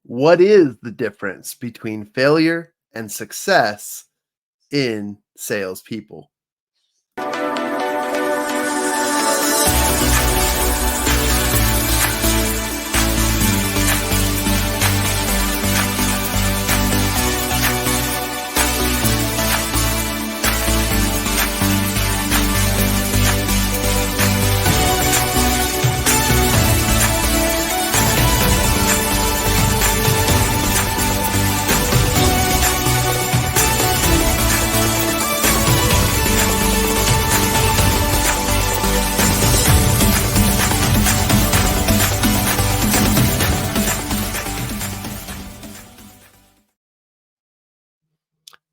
What is the difference between failure and success in salespeople?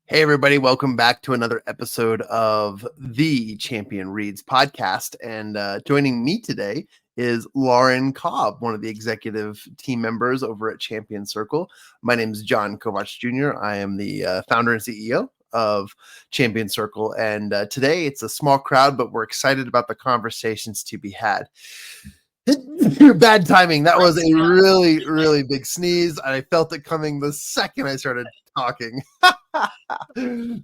Hey, everybody, welcome back to another episode of the Champion Reads podcast. And joining me today is Lauren Cobb, one of the executive team members over at Champion Circle. My name is John Kovacs Jr. I am the founder and CEO of Champion Circle. And today it's a small crowd, but we're excited about the conversations to be had. Bad timing. That was a really, really big sneeze. I felt it coming the second I started talking.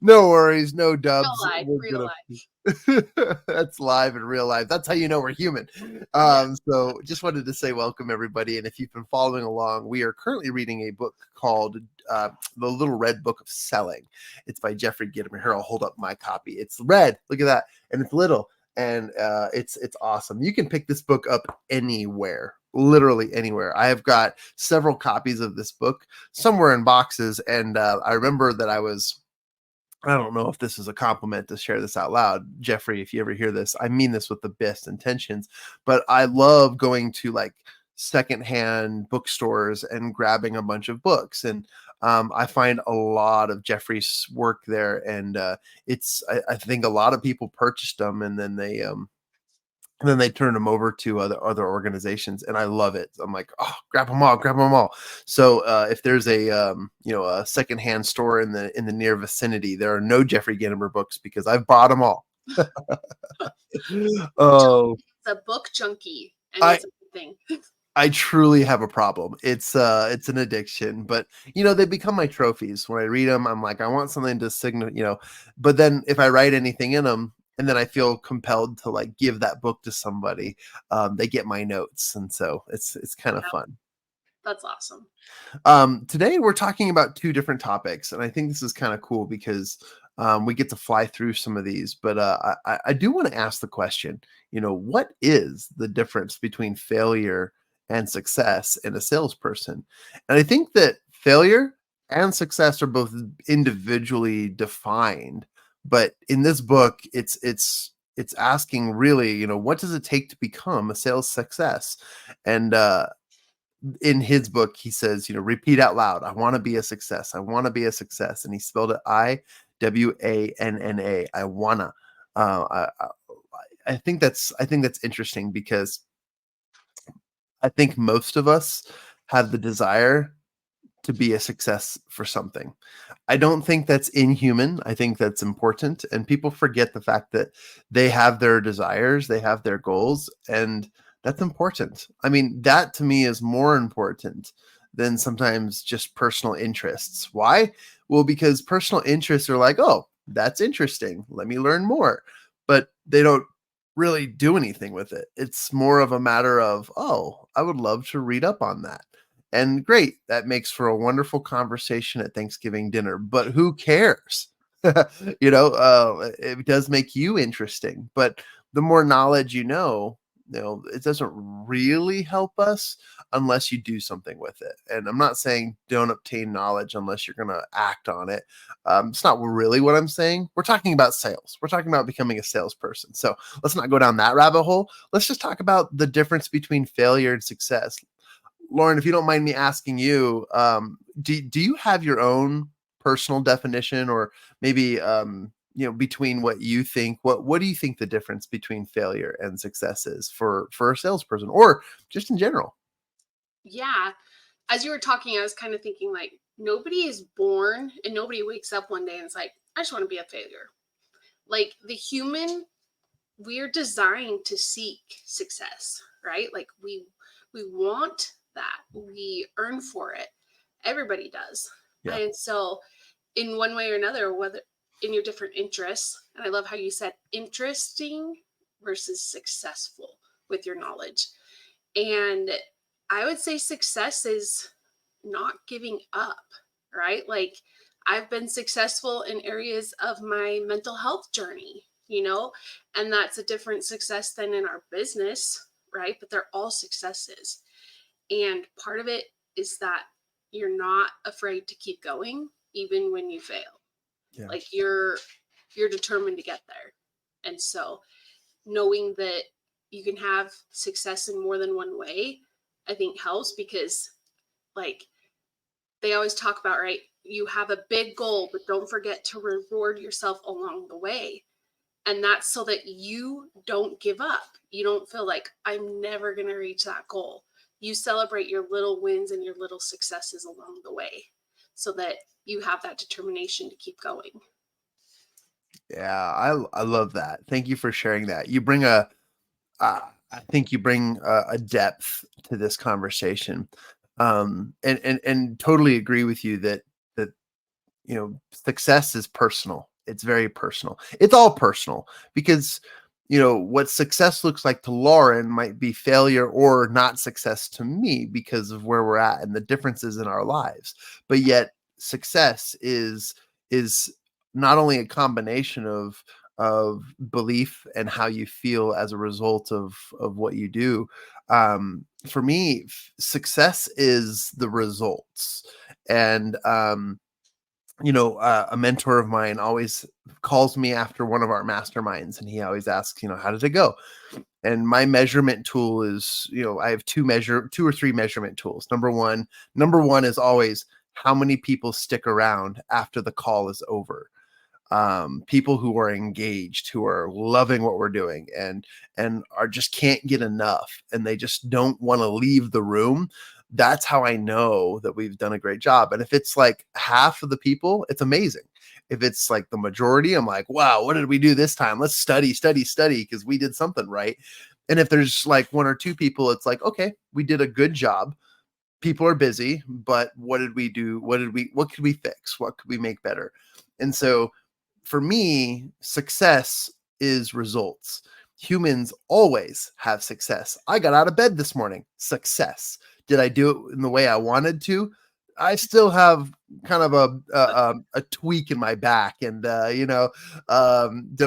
No worries, no dubs. Real life. That's live in real life. That's how you know we're human. So just wanted to say welcome, everybody. And if you've been following along, we are currently reading a book called The Little Red Book of Selling. It's by Jeffrey Gitomer. Here, I'll hold up my copy. It's red. Look at that. And it's little. And it's awesome. You can pick this book up anywhere, literally anywhere. I have got several copies of this book somewhere in boxes. And I remember that I don't know if this is a compliment to share this out loud, Jeffrey, if you ever hear this, I mean this with the best intentions, but I love going to like secondhand bookstores and grabbing a bunch of books. And I find a lot of Jeffrey's work there. And I think a lot of people purchased them and then they turn them over to other organizations, and I love it. I'm like, oh, grab them all. So if there's a secondhand store in the near vicinity, there are no Jeffrey Gitomer books because I've bought them all. Oh, it's a book junkie, and it's a good thing. I truly have a problem. It's an addiction, but they become my trophies. When I read them, I'm like, I want something to signal, but then if I write anything in them, and then I feel compelled to like give that book to somebody, they get my notes. And so it's kind of fun. That's awesome. Today we're talking about two different topics. And I think this is kind of cool because we get to fly through some of these, but I do want to ask the question, what is the difference between failure and success in a salesperson? And I think that failure and success are both individually defined. But in this book, it's asking really, what does it take to become a sales success? And in his book, he says, repeat out loud, I want to be a success. I want to be a success. And he spelled it IWANNA. I wanna. I think that's interesting because I think most of us have the desire to be a success for something. I don't think that's inhuman. I think that's important. And people forget the fact that they have their desires, they have their goals, and that's important. I mean, that to me is more important than sometimes just personal interests. Why? Well, because personal interests are like, oh, that's interesting. Let me learn more. But they don't really do anything with it. It's more of a matter of, oh, I would love to read up on that. And great, that makes for a wonderful conversation at Thanksgiving dinner. But who cares? It does make you interesting. But the more knowledge it doesn't really help us unless you do something with it. And I'm not saying don't obtain knowledge unless you're going to act on it. It's not really what I'm saying. We're talking about sales. We're talking about becoming a salesperson. So let's not go down that rabbit hole. Let's just talk about the difference between failure and success. Lauren, if you don't mind me asking you, do you have your own personal definition, or maybe between what you think? What do you think the difference between failure and success is for a salesperson, or just in general? Yeah, as you were talking, I was kind of thinking like nobody is born and nobody wakes up one day and it's like, I just want to be a failure. Like the human, we're designed to seek success, right? Like we want that, we earn for it. Everybody does. Yeah. And so in one way or another, whether in your different interests, and I love how you said interesting versus successful with your knowledge. And I would say success is not giving up, right? Like I've been successful in areas of my mental health journey, and that's a different success than in our business, right? But they're all successes. And part of it is that you're not afraid to keep going even when you fail. Yeah. Like you're determined to get there. And so knowing that you can have success in more than one way, I think helps because like they always talk about, right? You have a big goal, but don't forget to reward yourself along the way. And that's so that you don't give up. You don't feel like I'm never going to reach that goal. You celebrate your little wins and your little successes along the way so that you have that determination to keep going. Yeah, I love that. Thank you for sharing that. You bring I think you bring a depth to this conversation, and totally agree with you that success is personal. It's very personal. It's all personal because what success looks like to Lauren might be failure or not success to me because of where we're at and the differences in our lives. But yet, success is not only a combination of belief and how you feel as a result of what you do. For me, success is the results. And a mentor of mine always calls me after one of our masterminds, and he always asks, how did it go? And my measurement tool is, I have two or three measurement tools. Number one is always how many people stick around after the call is over. People who are engaged, who are loving what we're doing and are just can't get enough, and they just don't want to leave the room. That's how I know that we've done a great job. And if it's like half of the people, it's amazing. If it's like the majority, I'm like, wow, what did we do this time? Let's study, because we did something right. And if there's like one or two people, it's like, okay, we did a good job. People are busy, but what did we do? What could we fix? What could we make better? And so for me, success is results. Humans always have success. I got out of bed this morning. Success. Did I do it in the way I wanted to? I still have kind of a tweak in my back, and did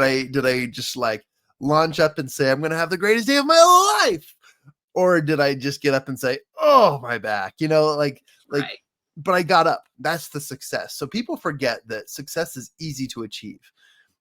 I just like launch up and say I'm going to have the greatest day of my life, or did I just get up and say, oh, my back? Right. But I got up. That's the success. So people forget that success is easy to achieve.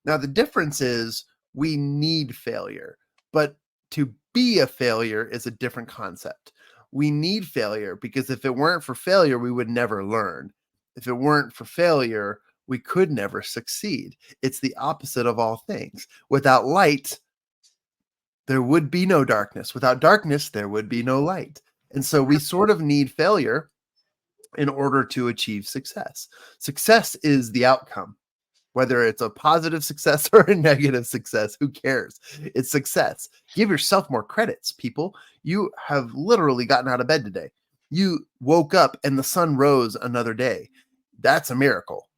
Now, the difference is we need failure, but to be a failure is a different concept. We need failure because if it weren't for failure, we would never learn. If it weren't for failure, we could never succeed. It's the opposite of all things. Without light, there would be no darkness. Without darkness, there would be no light. And so we sort of need failure in order to achieve success. Success is the outcome. Whether it's a positive success or a negative success, who cares? It's success. Give yourself more credits, people. You have literally gotten out of bed today. You woke up and the sun rose another day. That's a miracle.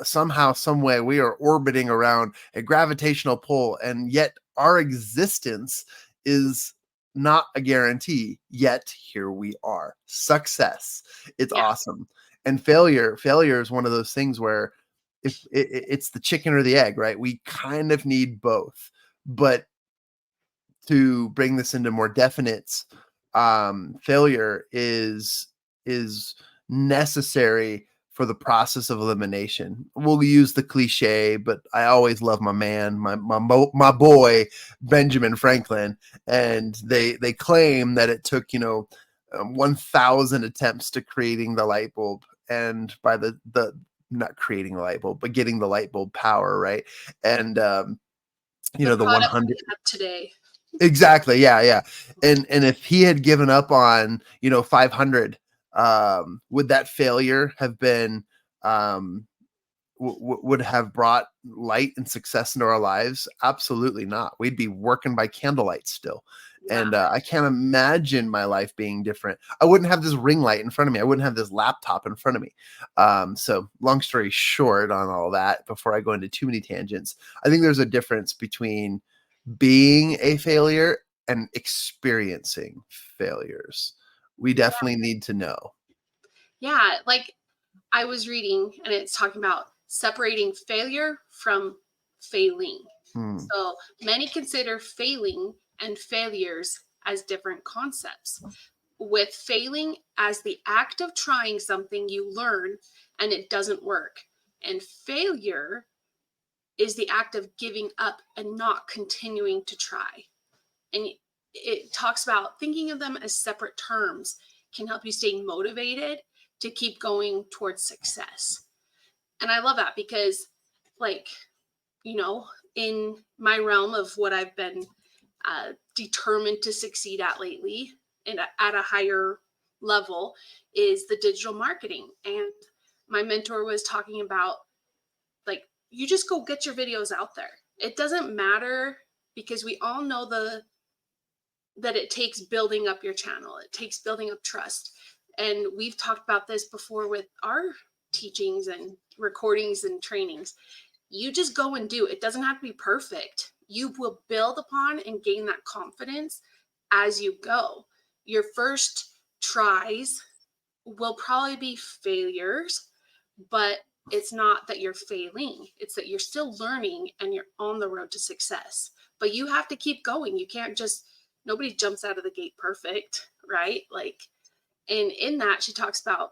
Somehow, some way, we are orbiting around a gravitational pull, and yet our existence is not a guarantee. Yet here we are. Success. It's awesome. And failure is one of those things where if it's the chicken or the egg, right? We kind of need both. But to bring this into more definites, failure is necessary for the process of elimination. We'll use the cliche, but I always love my man, my boy Benjamin Franklin, and they claim that it took 1,000 attempts to creating the light bulb, and by the not creating a light bulb, but getting the light bulb power, right? And the 100 today. Exactly. Yeah. And if he had given up on 500, would that failure have been would have brought light and success into our lives? Absolutely not. We'd be working by candlelight still. And I can't imagine my life being different. I wouldn't have this ring light in front of me. I wouldn't have this laptop in front of me. So long story short on all that, before I go into too many tangents, I think there's a difference between being a failure and experiencing failures. We definitely need to know. Yeah, like I was reading and it's talking about separating failure from failing. So many consider failing and failures as different concepts, with failing as the act of trying something you learn and it doesn't work, and failure is the act of giving up and not continuing to try. And it talks about thinking of them as separate terms can help you stay motivated to keep going towards success. And I love that because, like, you know, in my realm of what I've been determined to succeed at lately and at a higher level is the digital marketing. And my mentor was talking about, like, you just go get your videos out there. It doesn't matter, because we all know that it takes building up your channel. It takes building up trust. And we've talked about this before with our teachings and recordings and trainings. You just go and do. It doesn't have to be perfect. You will build upon and gain that confidence as you go. Your first tries will probably be failures, but it's not that you're failing. It's that you're still learning and you're on the road to success. But you have to keep going. You can't just, nobody jumps out of the gate perfect, right? Like, and in that, she talks about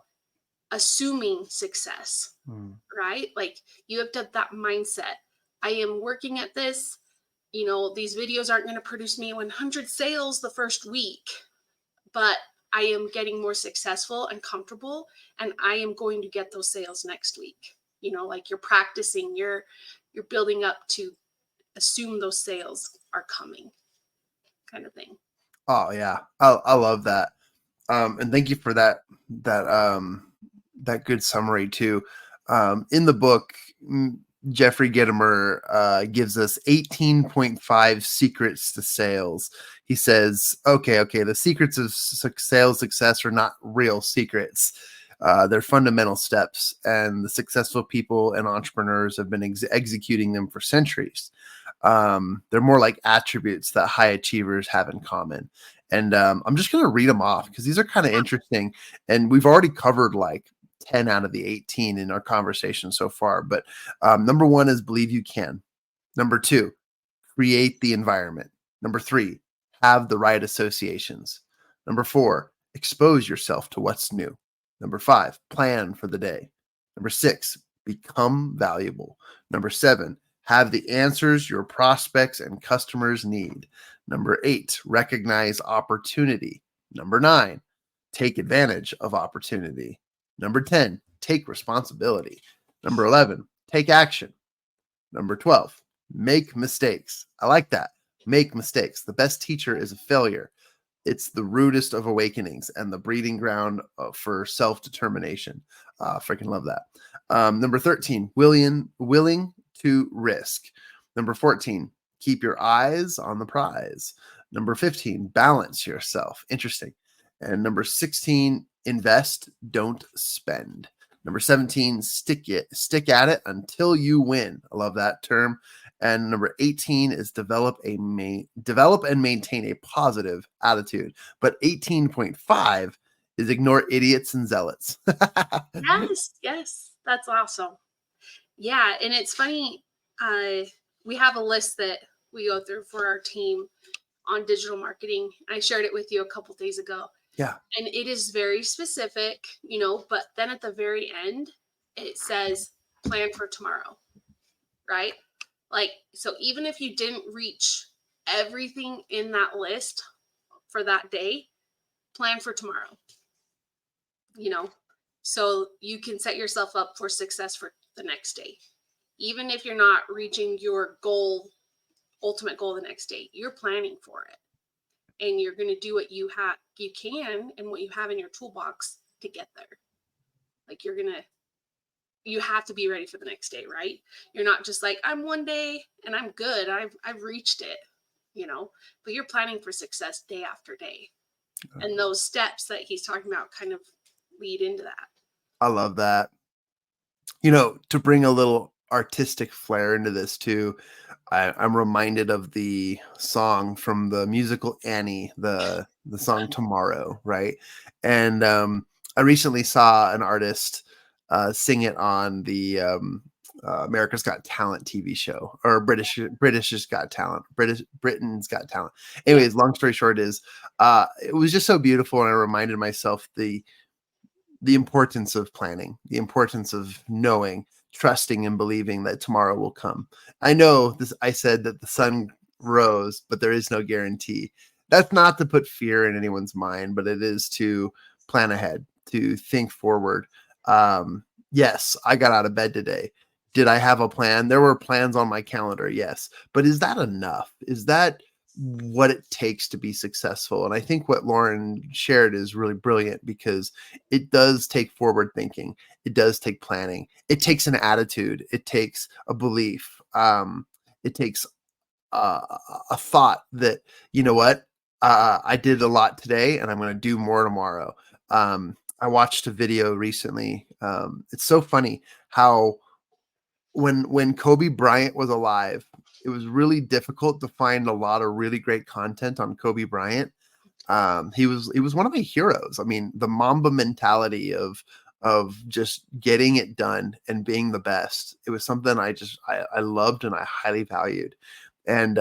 assuming success, right? Like, you have to have that mindset. I am working at this. You know, these videos aren't going to produce me 100 sales the first week, but I am getting more successful and comfortable, and I am going to get those sales next week. You know, like, you're practicing, you're building up to assume those sales are coming, kind of thing. Oh yeah. I love that. And thank you for that good summary too. In the book, Jeffrey Gitomer gives us 18.5 secrets to sales. He says, okay, the secrets of sales success are not real secrets. They're fundamental steps, and the successful people and entrepreneurs have been executing them for centuries. They're more like attributes that high achievers have in common. And I'm just going to read them off because these are kind of interesting. And we've already covered like 10 out of the 18 in our conversation so far. But number 1 is believe you can. Number 2, create the environment. Number 3, have the right associations. Number 4, expose yourself to what's new. Number 5, plan for the day. Number 6, become valuable. Number 7, have the answers your prospects and customers need. Number 8, recognize opportunity. Number 9, take advantage of opportunity. Number 10, take responsibility. Number 11, take action. Number 12, make mistakes. I like that. Make mistakes. The best teacher is a failure. It's the rudest of awakenings and the breeding ground for self-determination. Freaking love that. Number 13, willing to risk. Number 14, keep your eyes on the prize. Number 15, balance yourself. Interesting. And number 16, invest, don't spend. Number 17, stick at it until you win. I love that term. And number 18 is develop and maintain a positive attitude. But 18.5 is ignore idiots and zealots. Yes, that's awesome. Yeah, and it's funny. We have a list that we go through for our team on digital marketing. I shared it with you a couple days ago. Yeah. And it is very specific, you know, but then at the very end, it says plan for tomorrow, right? Like, so even if you didn't reach everything in that list for that day, plan for tomorrow, you know, so you can set yourself up for success for the next day. Even if you're not reaching your goal, ultimate goal the next day, you're planning for it. And you're going to do what you can and what you have in your toolbox to get there. Like, you have to be ready for the next day, right? You're not just like, I'm one day and I'm good. I've reached it. but you're planning for success day after day. And those steps that he's talking about kind of lead into that. I love that. To bring a little artistic flair into this too, I'm reminded of the song from the musical Annie, the song Tomorrow, right? And I recently saw an artist sing it on the America's Got Talent TV show, or British Got Talent, Britain's Got Talent. Anyways, long story short is it was just so beautiful, and I reminded myself the importance of planning, the importance of knowing, trusting, and believing that tomorrow will come. I know this. I said that the sun rose, but there is no guarantee. That's not to put fear in anyone's mind, but it is to plan ahead, to think forward. Yes, I got out of bed today. Did I have a plan? There were plans on my calendar, yes. But is that enough? Is that what it takes to be successful? And I think what Lauren shared is really brilliant, because it does take forward thinking. It does take planning. It takes an attitude. It takes a belief. It takes a thought that, you know what, I did a lot today and I'm going to do more tomorrow. I watched a video recently. It's so funny how when Kobe Bryant was alive, it was really difficult to find a lot of really great content on Kobe Bryant. He was one of my heroes. I mean, the Mamba mentality of just getting it done and being the best. It was something I loved and I highly valued. And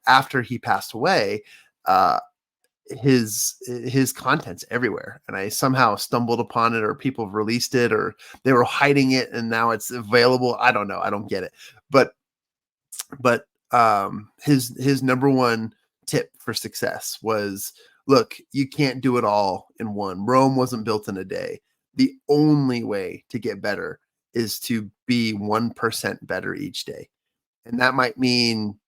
after he passed away, his content's everywhere, and I somehow stumbled upon it, or people have released it, or they were hiding it and now it's available. I don't know. I don't get it. But his number one tip for success was, look, you can't do it all in one. Rome wasn't built in a day. The only way to get better is to be 1% better each day. And that might mean,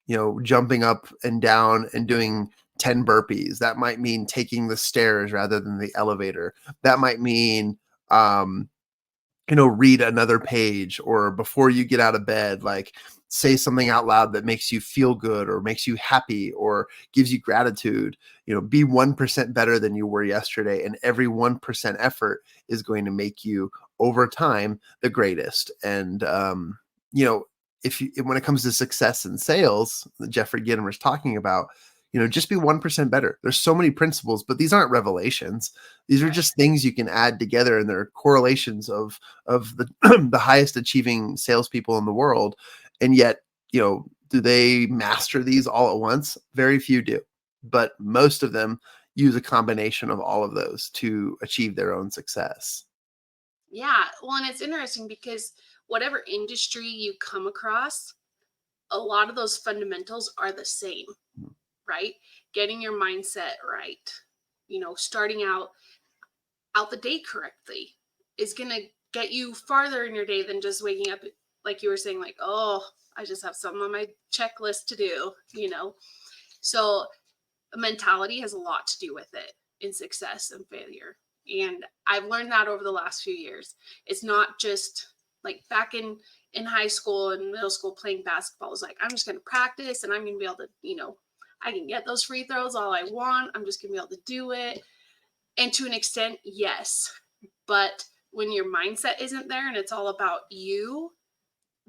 jumping up and down and doing 10 burpees. That might mean taking the stairs rather than the elevator. That might mean, read another page, or before you get out of bed, like, say something out loud that makes you feel good or makes you happy or gives you gratitude. Be 1% better than you were yesterday. And every 1% effort is going to make you, over time, the greatest. And, when it comes to success in sales that Jeffrey Gitomer is talking about, just be 1% better. There's so many principles, but these aren't revelations. These are just things you can add together, and they're correlations of the the highest achieving salespeople in the world. And yet, do they master these all at once? Very few do, but most of them use a combination of all of those to achieve their own success. Yeah. Well, and it's interesting because whatever industry you come across, a lot of those fundamentals are the same, right? Getting your mindset right, starting out the day correctly is going to get you farther in your day than just waking up, like you were saying, like, oh, I just have something on my checklist to do, So mentality has a lot to do with it in success and failure. And I've learned that over the last few years. It's not just like back in high school and middle school playing basketball. It was like, I'm just going to practice and I'm going to be able to, I can get those free throws all I want. I'm just going to be able to do it. And to an extent, yes. But when your mindset isn't there and it's all about you,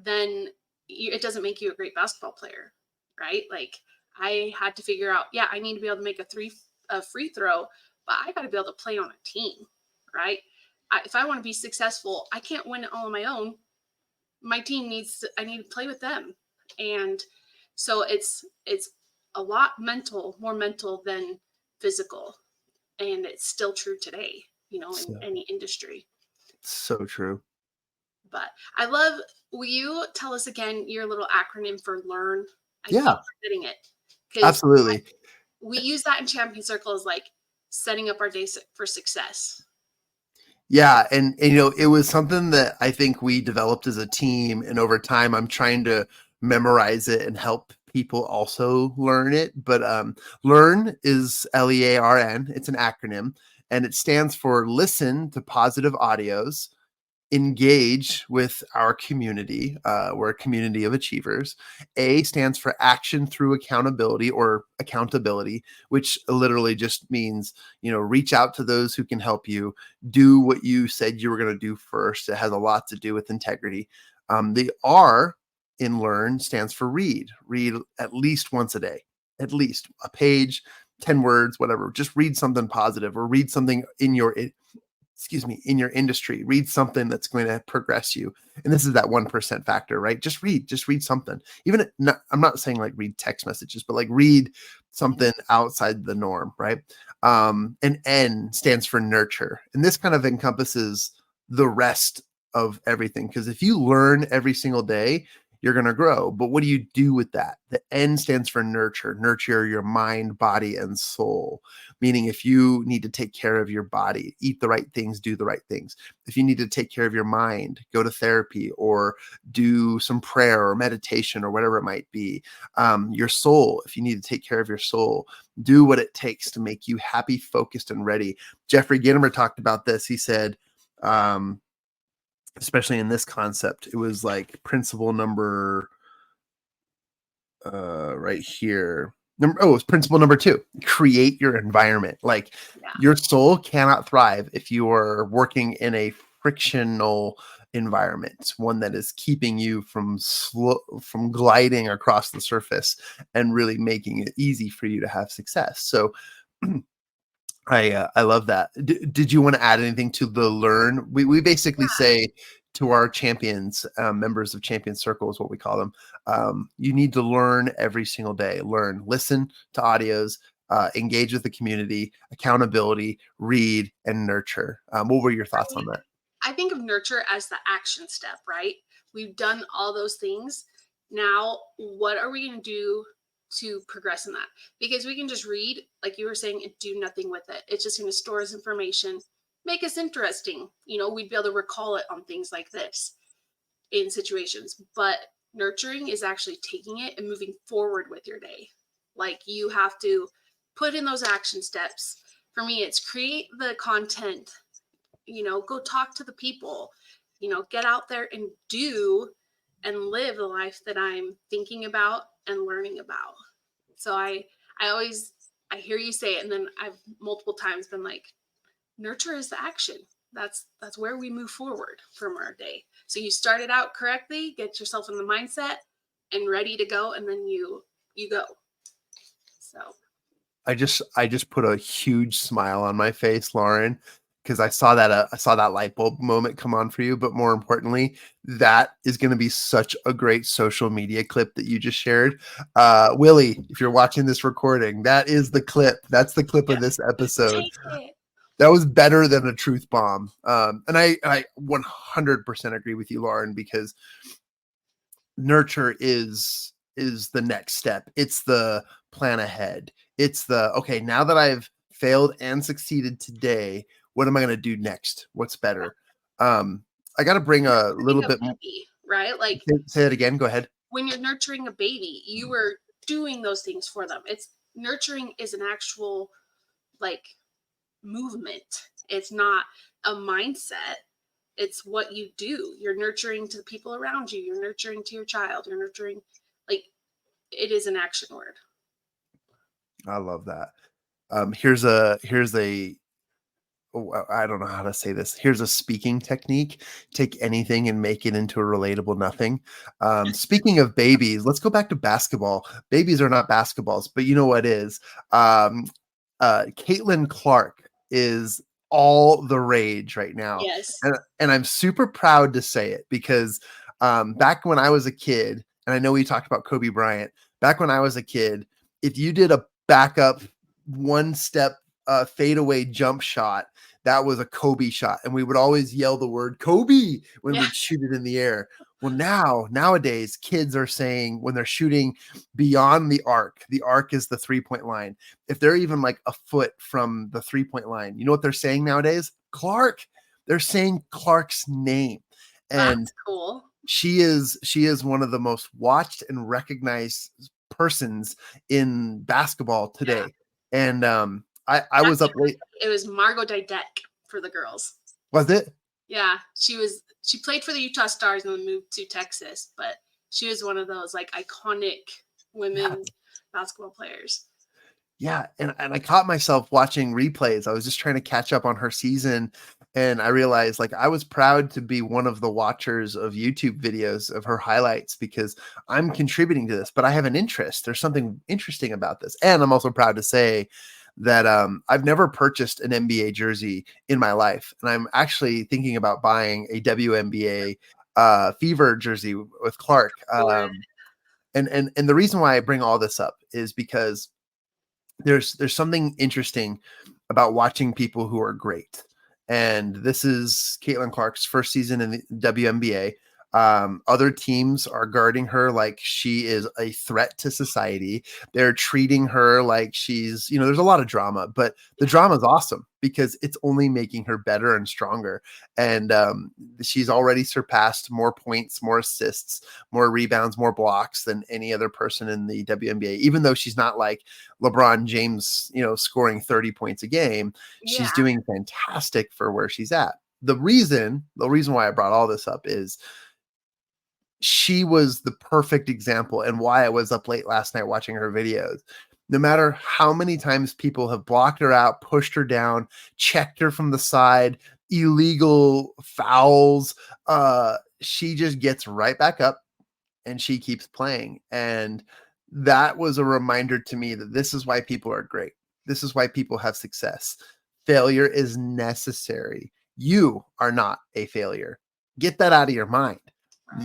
then it doesn't make you a great basketball player, right? Like, I had to figure out, I need to be able to make a free throw, but I got to be able to play on a team, right? If I want to be successful, I can't win it all on my own. My team I need to play with them. And so it's a lot more mental than physical. And it's still true today, in any industry. So true. But I love, will you tell us again your little acronym for LEARN? I Yeah. keep forgetting it. Absolutely. We use that in Champion Circle as like setting up our day for success. Yeah. And it was something that I think we developed as a team. And over time, I'm trying to memorize it and help people also learn it. But LEARN is LEARN. It's an acronym, and it stands for Listen to Positive Audios, engage with our community. We're a community of achievers. A stands for action through accountability or accountability, which literally just means, reach out to those who can help you do what you said you were going to do first. It has a lot to do with integrity. The R in learn stands for read. Read at least once a day, at least a page, 10 words, whatever. Just read something positive or read something in your industry. Read something that's going to progress you. And this is that 1% factor, right? Just read something. I'm not saying like read text messages, but like read something outside the norm, right? And N stands for nurture. And this kind of encompasses the rest of everything. Because if you learn every single day, you're going to grow. But what do you do with that? The N stands for nurture. Nurture your mind, body, and soul. Meaning if you need to take care of your body, eat the right things, do the right things. If you need to take care of your mind, go to therapy or do some prayer or meditation or whatever it might be. Your soul, if you need to take care of your soul, do what it takes to make you happy, focused, and ready. Jeffrey Gitomer talked about this. He said, especially in this concept, it was like principle number right here. It's principle number 2, create your environment. Like your soul cannot thrive if you are working in a frictional environment, one that is keeping you from gliding across the surface and really making it easy for you to have success. So I love that. Did you want to add anything to the learn? We basically say to our champions, members of champion circle is what we call them. You need to learn every single day. Learn, listen to audios, engage with the community, accountability, read, and nurture. What were your thoughts on that? I think of nurture as the action step, right? We've done all those things. Now, what are we going to do to progress in that? Because we can just read, like you were saying, and do nothing with it. It's just going to store us information, make us interesting. We'd be able to recall it on things like this in situations. But nurturing is actually taking it and moving forward with your day. Like you have to put in those action steps. For me, it's create the content, go talk to the people, get out there and do and live the life that I'm thinking about and learning about. So I hear you say it, and then I've multiple times been like, nurture is the action. That's where we move forward from our day. So you start it out correctly, get yourself in the mindset and ready to go, and then you go. So I just put a huge smile on my face, Lauren, because I saw that light bulb moment come on for you. But more importantly, that is going to be such a great social media clip that you just shared. Willie, if you're watching this recording, that is the clip. That's the clip of this episode. That was better than a truth bomb. And I 100% agree with you, Lauren, because nurture is the next step. It's the plan ahead. It's the, okay, now that I've failed and succeeded today, what am I going to do next? What's better? I got to bring a little bit more, right? Like say it again. Go ahead. When you're nurturing a baby, you are doing those things for them. It's nurturing is an actual like movement. It's not a mindset. It's what you do. You're nurturing to the people around you. You're nurturing to your child. You're nurturing, like, it is an action word. I love that. Here's a I don't know how to say this. Here's a speaking technique. Take anything and make it into a relatable nothing. Speaking of babies, let's go back to basketball. Babies are not basketballs, but you know what is? Caitlin Clark is all the rage right now. Yes. And I'm super proud to say it because back when I was a kid, and I know we talked about Kobe Bryant, back when I was a kid, if you did a backup one step fadeaway jump shot, that was a Kobe shot. And we would always yell the word Kobe when we'd shoot it in the air. Well, nowadays, kids are saying when they're shooting beyond the arc is the 3-point line. If they're even like a foot from the 3-point line, you know what they're saying nowadays? Clark. They're saying Clark's name. And that's cool. She is one of the most watched and recognized persons in basketball today. Yeah. And I was up late. It was Margot Didek for the girls. Was it? Yeah, she played for the Utah Stars and then moved to Texas, but she was one of those like iconic Yeah. women basketball players. Yeah, and I caught myself watching replays. I was just trying to catch up on her season, and I realized, like, I was proud to be one of the watchers of YouTube videos of her highlights because I'm contributing to this, but I have an interest. There's something interesting about this. And I'm also proud to say that I've never purchased an NBA jersey in my life, and I'm actually thinking about buying a WNBA Fever jersey with Clark. Or And the reason why I bring all this up is because there's something interesting about watching people who are great. And this is Caitlin Clark's first season in the WNBA. Other teams are guarding her like she is a threat to society. They're treating her like she's, there's a lot of drama, but the drama is awesome because it's only making her better and stronger. And she's already surpassed more points, more assists, more rebounds, more blocks than any other person in the WNBA, even though she's not like LeBron James, scoring 30 points a game. She's yeah, doing fantastic for where she's at. The reason why I brought all this up is she was the perfect example and why I was up late last night watching her videos. No matter how many times people have blocked her out, pushed her down, checked her from the side, illegal fouls, she just gets right back up and she keeps playing. And that was a reminder to me that this is why people are great. This is why people have success. Failure is necessary. You are not a failure. Get that out of your mind.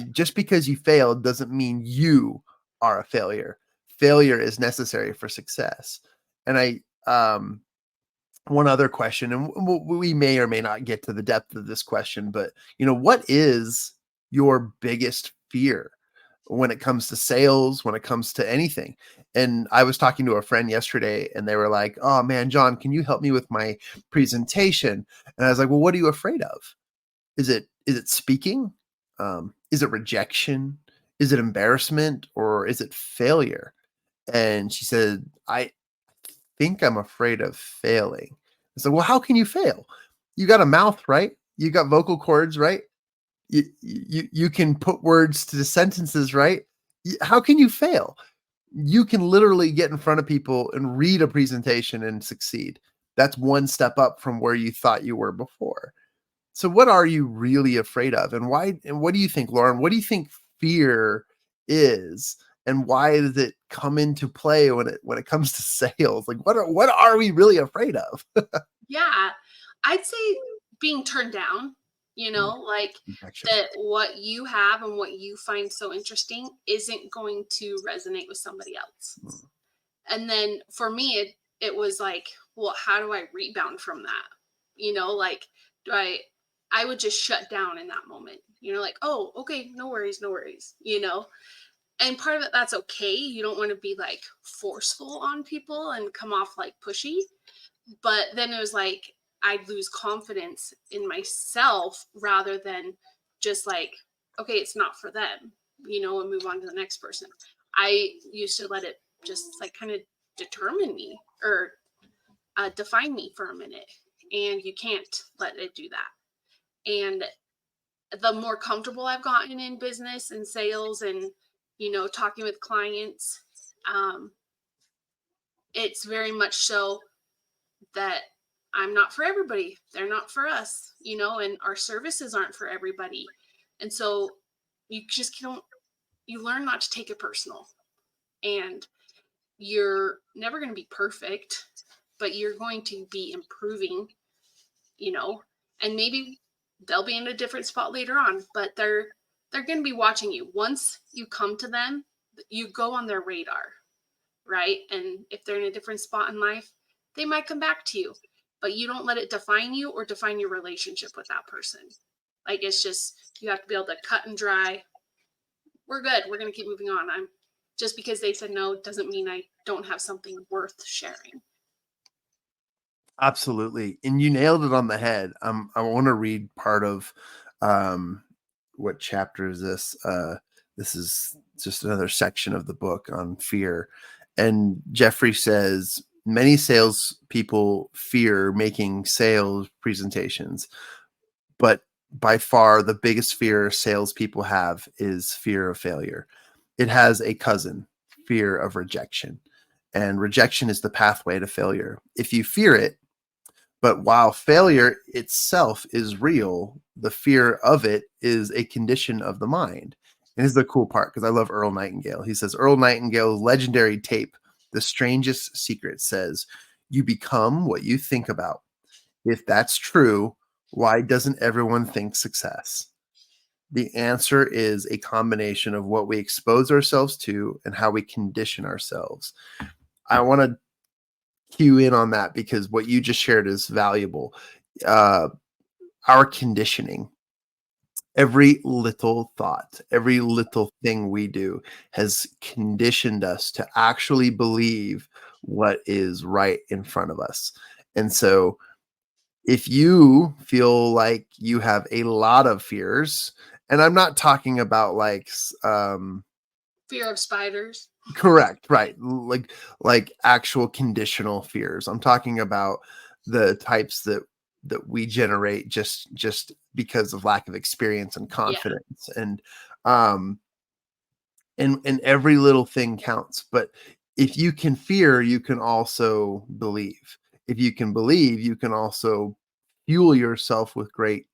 Just because you failed doesn't mean you are a failure. Failure is necessary for success. And one other question, and we may or may not get to the depth of this question, but what is your biggest fear when it comes to sales, when it comes to anything? And I was talking to a friend yesterday and they were like, "Oh man, John, can you help me with my presentation?" And I was like, "Well, what are you afraid of? Is it speaking? Is it rejection? Is it embarrassment, or is it failure?" And she said, "I think I'm afraid of failing." I said, "Well, how can you fail? You got a mouth, right? You got vocal cords, right? You can put words to the sentences, right? How can you fail? You can literally get in front of people and read a presentation and succeed. That's one step up from where you thought you were before." So what are you really afraid of? And why, and what do you think, Lauren? What do you think fear is? And why does it come into play when it comes to sales? Like what are we really afraid of? yeah. I'd say being turned down, like Rejection. that what you have and what you find so interesting isn't going to resonate with somebody else. Mm. And then for me, it was like, well, how do I rebound from that? Like, do I would just shut down in that moment, like, oh, okay, no worries, no worries, and part of it, that's okay. You don't want to be like forceful on people and come off like pushy. But then it was like, I'd lose confidence in myself rather than just like, okay, it's not for them, and move on to the next person. I used to let it just like kind of determine me or define me for a minute. And you can't let it do that. And the more comfortable I've gotten in business and sales and, talking with clients, um, it's very much so that I'm not for everybody. They're not for us, and our services aren't for everybody. And so you just don't, you learn not to take it personal. And you're never going to be perfect, but you're going to be improving, you know, and maybe they'll be in a different spot later on, but they're going to be watching you. Once you come to them, you go on their radar, right? And if they're in a different spot in life, they might come back to you, but you don't let it define you or define your relationship with that person. Like, it's just, you have to be able to cut and dry. We're good. We're going to keep moving on. I'm just because they said no doesn't mean I don't have something worth sharing. Absolutely. And you nailed it on the head. I want to read part of um, what chapter is this? This is just another section of the book on fear. And Jeffrey says many salespeople fear making sales presentations, but by far the biggest fear salespeople have is fear of failure. It has a cousin, fear of rejection. And rejection is the pathway to failure. If you fear it, but while failure itself is real, the fear of it is a condition of the mind. And this is the cool part because I love Earl Nightingale. He says Earl Nightingale's legendary tape, The Strangest Secret, says, "You become what you think about. If that's true, why doesn't everyone think success?" The answer is a combination of what we expose ourselves to and how we condition ourselves. I want to cue in on that because what you just shared is valuable. Uh, our conditioning, every little thought, every little thing we do has conditioned us to actually believe what is right in front of us. And so if you feel like you have a lot of fears, and I'm not talking about like Fear of spiders. correct, right, like actual conditional fears. I'm talking about the types that we generate just because of lack of experience and Yeah. confidence, um and every little thing counts. But if you can fear, you can also believe. If you can believe, you can also fuel yourself with great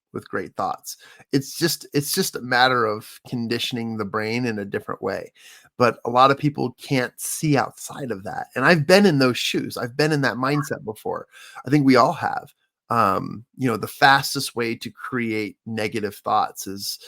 thoughts. It's just a matter of conditioning the brain in a different way. But a lot of people can't see outside of that. And I've been in those shoes. I've been in that mindset before. I think we all have. The fastest way to create negative thoughts is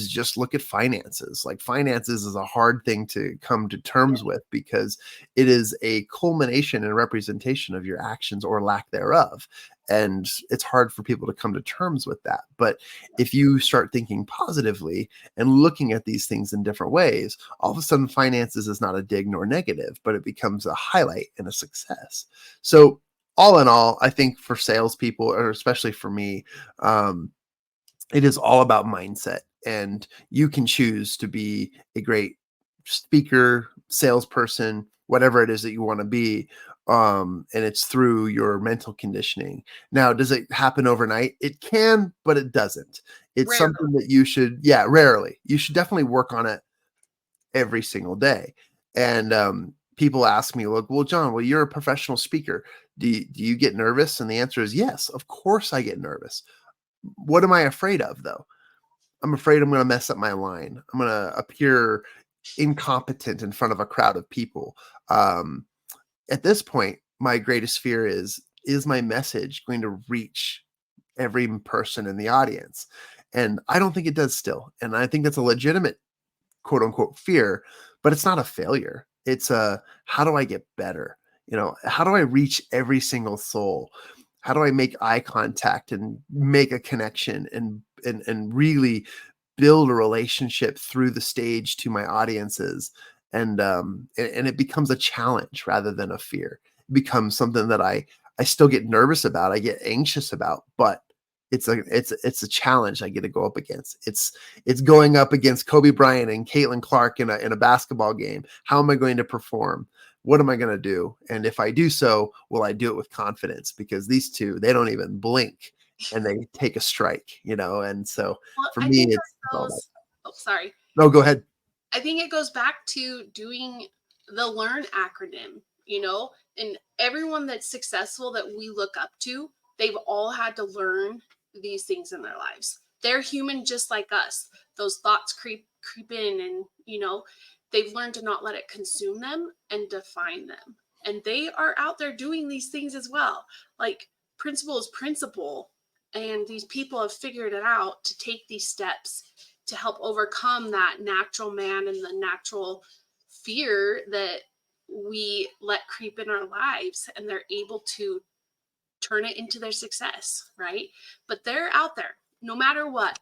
just look at finances. Like finances is a hard thing to come to Yeah. terms with because it is a culmination and representation of your actions or lack thereof. And it's hard for people to come to terms with that. But if you start thinking positively and looking at these things in different ways, all of a sudden finances is not a dig nor negative, but it becomes a highlight and a success. So all in all, I think for salespeople, or especially for me, it is all about mindset. And you can choose to be a great speaker, salesperson, whatever it is that you want to be. And it's through your mental conditioning. Now, does it happen overnight? It can, but it doesn't. It's Rarely. something that you should, yeah, rarely. You should definitely work on it every single day. And people ask me, look, well, John, well, you're a professional speaker. Do you get nervous? And the answer is yes, of course I get nervous. What am I afraid of, though? I'm afraid I'm going to mess up my line. I'm going to appear incompetent in front of a crowd of people. Um, at this point, my greatest fear is my message going to reach every person in the audience? And I don't think it does still. And I think that's a legitimate quote unquote fear, but it's not a failure. It's a, how do I get better? How do I reach every single soul? How do I make eye contact and make a connection and really build a relationship through the stage to my audiences? And it becomes a challenge rather than a fear. It becomes something that I still get nervous about, I get anxious about, but it's a challenge I get to go up against. It's going up against Kobe Bryant and Caitlin Clark in a basketball game. How am I going to perform? What am I going to do? And if I do so, will I do it with confidence? Because these two, they don't even blink and they take a strike, And so Well, for I me, think it's that all that. goes. Oh, sorry. No, go ahead. I think it goes back to doing the LEARN acronym, and everyone that's successful that we look up to, they've all had to learn these things in their lives. They're human just like us. Those thoughts creep in, and they've learned to not let it consume them and define them. And they are out there doing these things as well. Like, principle is principle, and these people have figured it out to take these steps to help overcome that natural man and the natural fear that we let creep in our lives, and they're able to turn it into their success, right? But they're out there no matter what.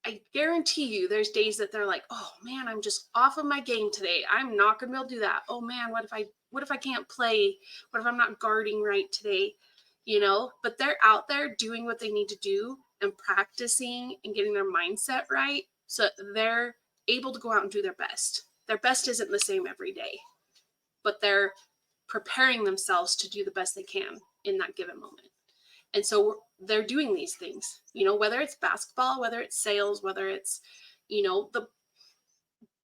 I guarantee you there's days that they're like, oh man, I'm just off of my game today, I'm not gonna be able to do that. Oh man, what if I can't play? What if I'm not guarding right today? But they're out there doing what they need to do and practicing and getting their mindset right, so they're able to go out and do their best. Their best isn't the same every day, but they're preparing themselves to do the best they can in that given moment. And so they're doing these things, you know, whether it's basketball, whether it's sales, whether it's, you know, the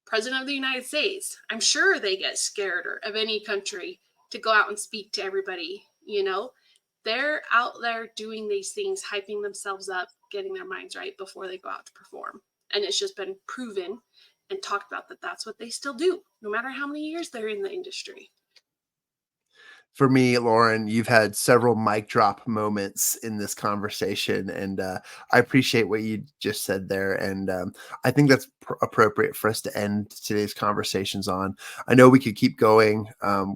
president of the United States. I'm sure they get scared of any country to go out and speak to everybody, you know. They're out there doing these things, hyping themselves up, getting their minds right before they go out to perform. And it's just been proven and talked about that that's what they still do, no matter how many years they're in the industry. For me, Lauren, you've had several mic drop moments in this conversation, and I appreciate what you just said there. And I think that's appropriate for us to end today's conversations on. I know we could keep going.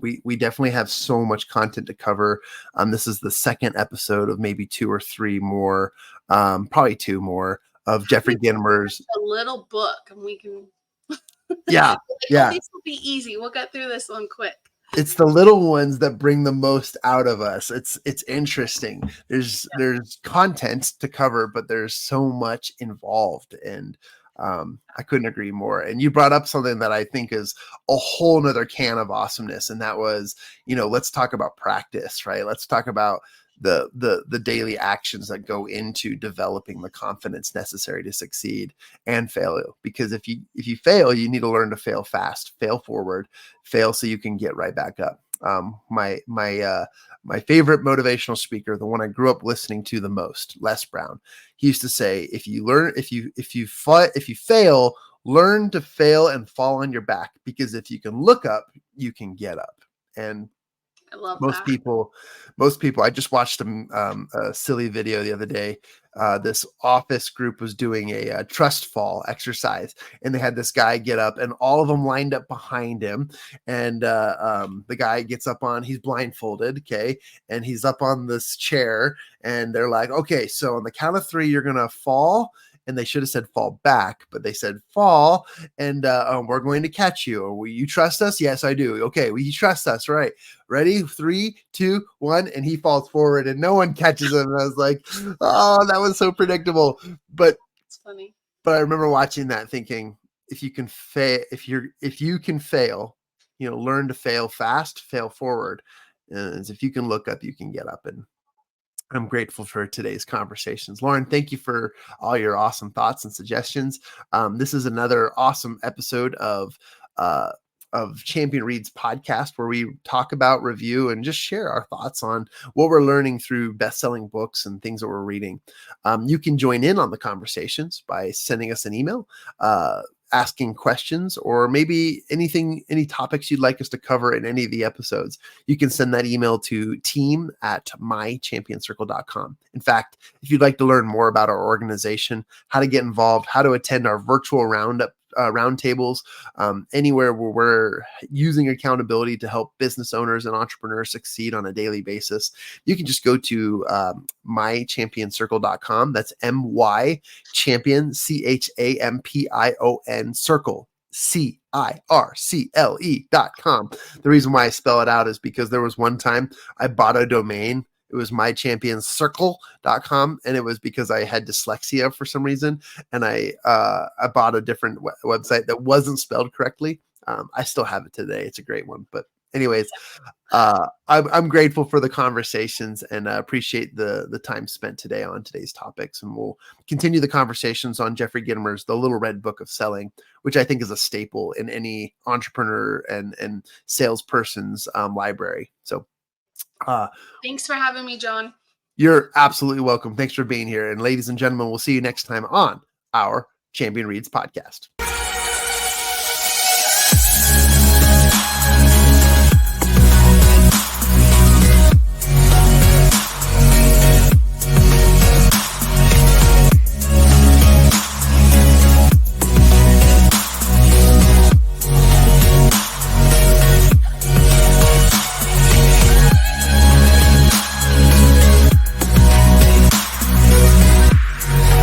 We definitely have so much content to cover. This is the second episode of maybe 2 or 3 more, probably 2 more of Jeffrey Gitomer's. A little book, and we can. Yeah, yeah. This will be easy. We'll get through this one quick. It's the little ones that bring the most out of us. It's interesting. There's content to cover, but there's so much involved, and I couldn't agree more. And you brought up something that I think is a whole nother can of awesomeness, and that was, you know, let's talk about practice, right? Let's talk about the daily actions that go into developing the confidence necessary to succeed and fail. Because if you fail, you need to learn to fail fast, fail forward, fail so you can get right back up. My favorite motivational speaker, the one I grew up listening to the most, Les Brown, he used to say, if you fail, learn to fail and fall on your back, because if you can look up, you can get up. And I love most people, I just watched a silly video the other day. This office group was doing a trust fall exercise, and they had this guy get up, and all of them lined up behind him. And the guy gets up he's blindfolded, okay, and he's up on this chair, and they're like, okay, so on the count of 3, you're gonna fall. And they should have said fall back, but they said fall, and we're going to catch you. Will you trust us? Yes, I do. Okay, will you trust us? Right. Ready? 3, 2, 1, and he falls forward, and no one catches him. And I was like, oh, that was so predictable. But it's funny. But I remember watching that, thinking, if you can fail, if you can fail, you know, learn to fail fast, fail forward. And if you can look up, you can get up. And I'm grateful for today's conversations. Lauren, thank you for all your awesome thoughts and suggestions. This is another awesome episode of Champion Reads podcast, where we talk about, review, and just share our thoughts on what we're learning through best-selling books and things that we're reading. You can join in on the conversations by sending us an email, asking questions, or maybe any topics you'd like us to cover in any of the episodes. You can send that email to team@mychampionscircle.com. In fact, if you'd like to learn more about our organization, how to get involved, how to attend our virtual roundtables, anywhere where we're using accountability to help business owners and entrepreneurs succeed on a daily basis, you can just go to mychampionscircle.com. That's MY champion, CHAMPION circle, CIRCLE.com. The reason why I spell it out is because there was one time I bought a domain. It was mychampionscircle.com, and it was because I had dyslexia for some reason, and I bought a different website that wasn't spelled correctly. I still have it today. It's a great one. But anyways, I'm grateful for the conversations, and appreciate the time spent today on today's topics. And we'll continue the conversations on Jeffrey Gitomer's The Little Red Book of Selling, which I think is a staple in any entrepreneur and salesperson's library. So thanks for having me, John. You're absolutely welcome. Thanks for being here. And ladies and gentlemen, we'll see you next time on our Champion Reads podcast.